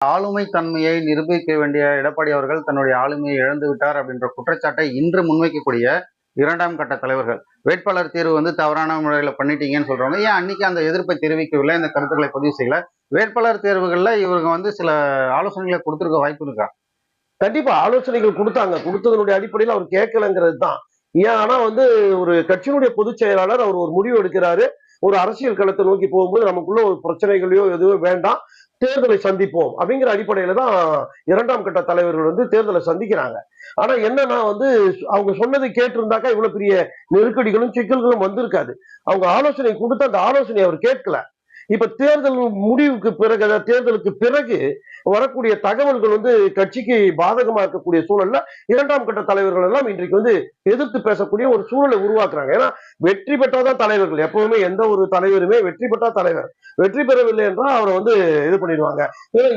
ஆளுமை தன்மையை நிரூபிக்க வேண்டிய எடப்பாடி அவர்கள் தன்னுடைய ஆளுமையை இழந்து விட்டார் அப்படின்ற குற்றச்சாட்டை இன்று முன்வைக்கக்கூடிய இரண்டாம் கட்ட தலைவர்கள் வேட்பாளர் தேர்வு தவறான முறையில் பண்ணிட்டீங்கன்னு சொல்றவங்க ஏன் அன்னைக்கு அந்த எதிர்ப்பை தெரிவிக்கவில்லை, இந்த கருத்துக்களை பதிவு செய்யல? வேட்பாளர் தேர்வுகள்ல இவங்க சில ஆலோசனைகளை கொடுத்திருக்க வாய்ப்பு இருக்கா? கண்டிப்பா ஆலோசனைகள் கொடுத்தாங்க. கொடுத்ததனுடைய அடிப்படையில் அவர் கேட்கலங்கிறது தான். ஏன் ஆனா ஒரு கட்சியினுடைய பொதுச் செயலாளர் அவர் ஒரு முடிவு எடுக்கிறாரு. ஒரு அரசியல் களத்தை நோக்கி போகும்போது நமக்குள்ள ஒரு பிரச்சனைகளையோ எதுவும் வேண்டாம், தேர்தலை சந்திப்போம் அப்படிங்கிற அடிப்படையில தான் இரண்டாம் கட்ட தலைவர்கள் தேர்தலை சந்திக்கிறாங்க. ஆனா என்னன்னா அவங்க சொன்னதை கேட்டிருந்தாக்கா இவ்வளவு பெரிய நெருக்கடிகளும் சிக்கல்களும் வந்திருக்காது. அவங்க ஆலோசனை கொடுத்து அந்த ஆலோசனை அவர் கேட்கல. இப்ப தேர்தல் முடிவுக்கு பிறகு, தேர்தலுக்கு பிறகு வரக்கூடிய தகவல்கள் கட்சிக்கு பாதகமா இருக்கக்கூடிய சூழல்ல இரண்டாம் கட்ட தலைவர்கள் எல்லாம் இன்றைக்கு எதிர்த்து பேசக்கூடிய ஒரு சூழலை உருவாக்குறாங்க. ஏன்னா வெற்றி பெற்றாதான் தலைவர்கள். எப்பவுமே எந்த ஒரு தலைவருமே வெற்றி பெற்றா தலைவர், வெற்றி பெறவில்லை என்றால் அவரை இது பண்ணிடுவாங்க. ஏன்னா